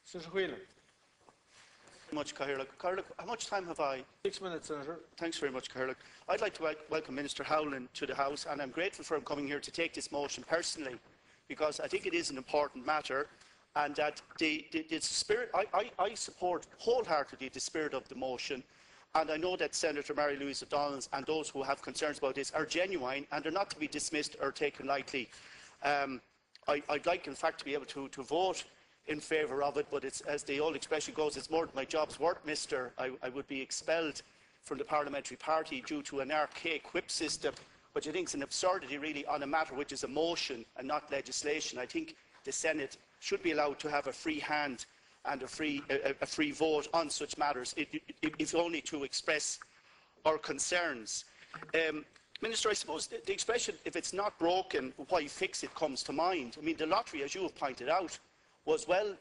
Senator Whelan. Much, Cahill. How much time have I? 6 minutes, Senator. Thanks very much, Cahill. I'd like to welcome Minister Howland to the House, and I'm grateful for him coming here to take this motion personally, because I think it is an important matter, and that the spirit, I support wholeheartedly the spirit of the motion, and I know that Senator Mary-Louise O'Donnell and those who have concerns about this are genuine, and they're not to be dismissed or taken lightly. I'd like, in fact, to be able to vote in favour of it, but it's, as the old expression goes, it's more than my job's worth, mister. I would be expelled from the parliamentary party due to an archaic whip system, which I think is an absurdity really on a matter which is a motion and not legislation. I think the Senate should be allowed to have a free hand and a free vote on such matters, if only to express our concerns. Minister, I suppose the expression, if it's not broken, why fix it, comes to mind. I mean, the lottery, as you have pointed out, was well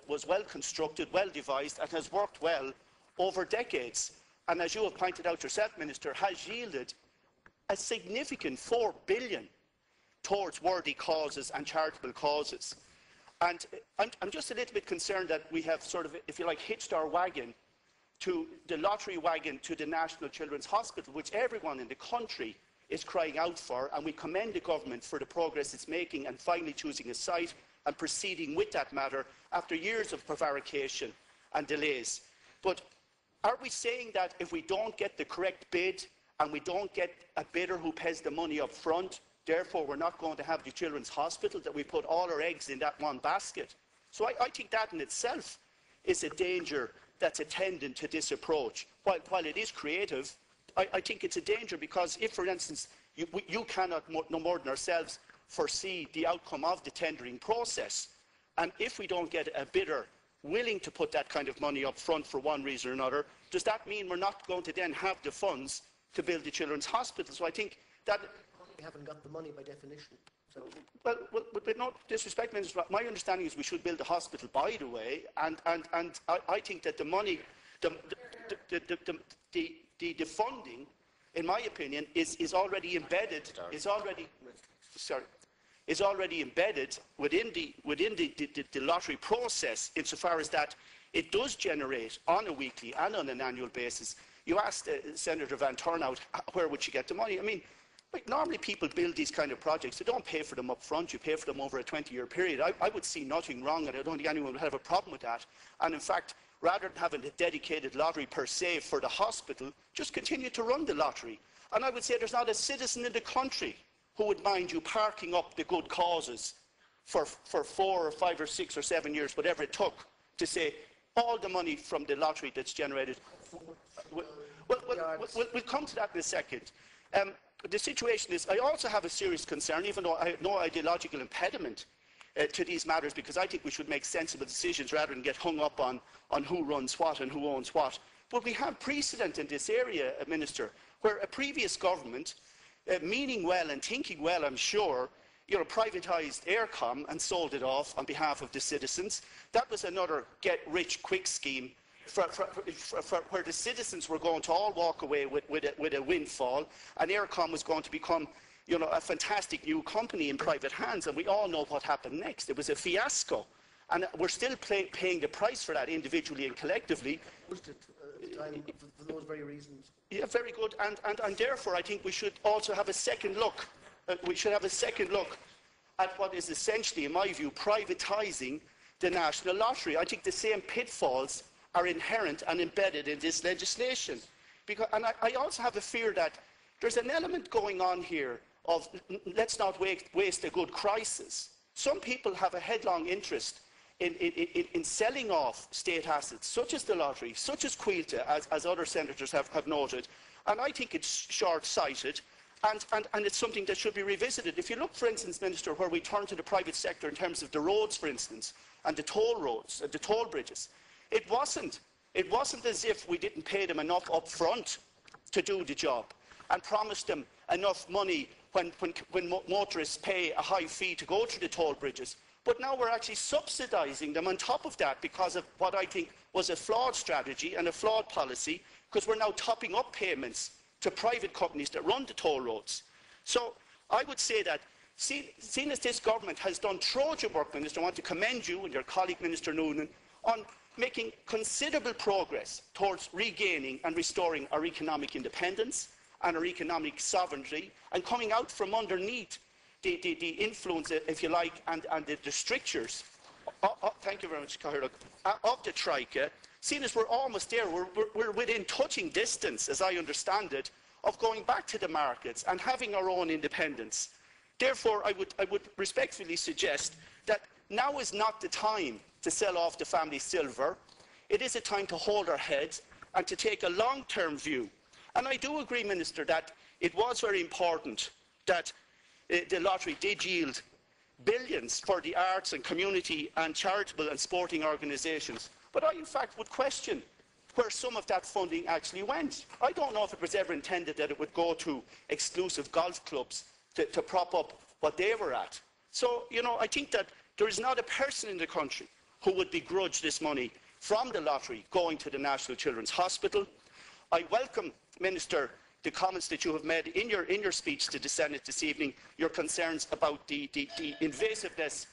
constructed, well devised, and has worked well over decades. And as you have pointed out yourself, Minister, has yielded a significant $4 billion towards worthy causes and charitable causes. And I'm just a little bit concerned that we have sort of, if you like, hitched our wagon to the lottery wagon to the National Children's Hospital, which everyone in the country is crying out for, and we commend the government for the progress it's making and finally choosing a site and proceeding with that matter after years of prevarication and delays. But are we saying that if we don't get the correct bid and we don't get a bidder who pays the money up front, therefore we're not going to have the Children's Hospital, that we put all our eggs in that one basket? So I think that in itself is a danger that's attendant to this approach. While it is creative, I think it's a danger, because if, for instance, you cannot, no more than ourselves, foresee the outcome of the tendering process, and if we don't get a bidder willing to put that kind of money up front for one reason or another, does that mean we're not going to then have the funds to build the Children's Hospital? So I think that we haven't got the money by definition. So. Well, with no disrespect, Minister, my understanding is we should build the hospital, by the way, and I think that the money, the funding, in my opinion, is already embedded. Is already embedded within the lottery process, insofar as that it does generate on a weekly and on an annual basis. You asked Senator Van Turnhout where would she get the money. I mean, like, normally people build these kind of projects. They don't pay for them up front. You pay for them over a 20-year period. I would see nothing wrong, and I don't think anyone would have a problem with that. And in fact, rather than having a dedicated lottery per se for the hospital, just continue to run the lottery. And I would say there's not a citizen in the country who would mind you parking up the good causes for 4 or 5 or 6 or 7 years, whatever it took, to say all the money from the lottery that's generated. We'll come to that in a second. The situation is, I also have a serious concern, even though I have no ideological impediment to these matters, because I think we should make sensible decisions rather than get hung up on who runs what and who owns what. But we have precedent in this area, Minister, where a previous government, meaning well and thinking well, I'm sure, privatised Aircom and sold it off on behalf of the citizens. That was another get-rich-quick scheme where the citizens were going to all walk away with a windfall, and Aircom was going to become, a fantastic new company in private hands. And we all know what happened next. It was a fiasco, and we're still paying the price for that individually and collectively. For those very reasons. Yeah, very good. And therefore, I think we should also have a second look. We should have a second look at what is essentially, in my view, privatising the National Lottery. I think the same pitfalls are inherent and embedded in this legislation. And I also have a fear that there's an element going on here of, let's not waste a good crisis. Some people have a headlong interest in selling off state assets, such as the lottery, such as Quilta, as other senators have noted. And I think it's short-sighted, and it's something that should be revisited. If you look, for instance, Minister, where we turn to the private sector in terms of the roads, for instance, and the toll roads, and the toll bridges, it wasn't as if we didn't pay them enough up front to do the job and promised them enough money when motorists pay a high fee to go through the toll bridges. But now we're actually subsidising them on top of that, because of what I think was a flawed strategy and a flawed policy, because we're now topping up payments to private companies that run the toll roads. So I would say that, seeing as this government has done Trojan work, Minister, I want to commend you and your colleague, Minister Noonan, on making considerable progress towards regaining and restoring our economic independence and our economic sovereignty, and coming out from underneath the influence, if you like, and the strictures, thank you very much, Catherine, of the Troika. Seeing as we're almost there, we're within touching distance, as I understand it, of going back to the markets and having our own independence. Therefore, I would respectfully suggest that now is not the time to sell off the family silver. It is a time to hold our heads and to take a long-term view. And I do agree, Minister, that it was very important that the lottery did yield billions for the arts and community and charitable and sporting organisations. But I, in fact, would question where some of that funding actually went. I don't know if it was ever intended that it would go to exclusive golf clubs to prop up what they were at. So, you know, I think that there is not a person in the country who would begrudge this money from the lottery going to the National Children's Hospital. I welcome, Minister, the comments that you have made in your speech to the Senate this evening, your concerns about the invasiveness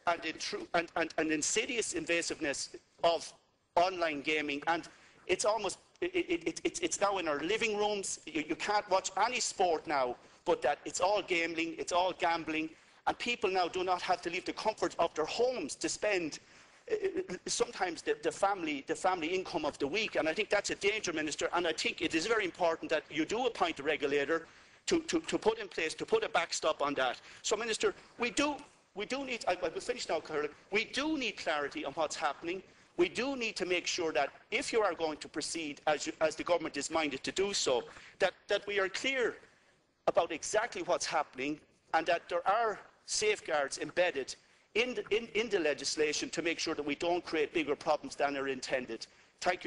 and insidious invasiveness of online gaming, and it's almost it's now in our living rooms. You can't watch any sport now, but that it's all gambling, it's all gambling, and people now do not have to leave the comfort of their homes to spend sometimes the family income of the week. And I think that's a danger, Minister, and I think it is very important that you do appoint a regulator to put in place, to put a backstop on that. So, Minister, we do need, I will finish now, Caroline, we do need clarity on what's happening. We do need to make sure that if you are going to proceed as the government is minded to do so, that we are clear about exactly what's happening, and that there are safeguards embedded in the legislation to make sure that we don't create bigger problems than are intended. Thank you.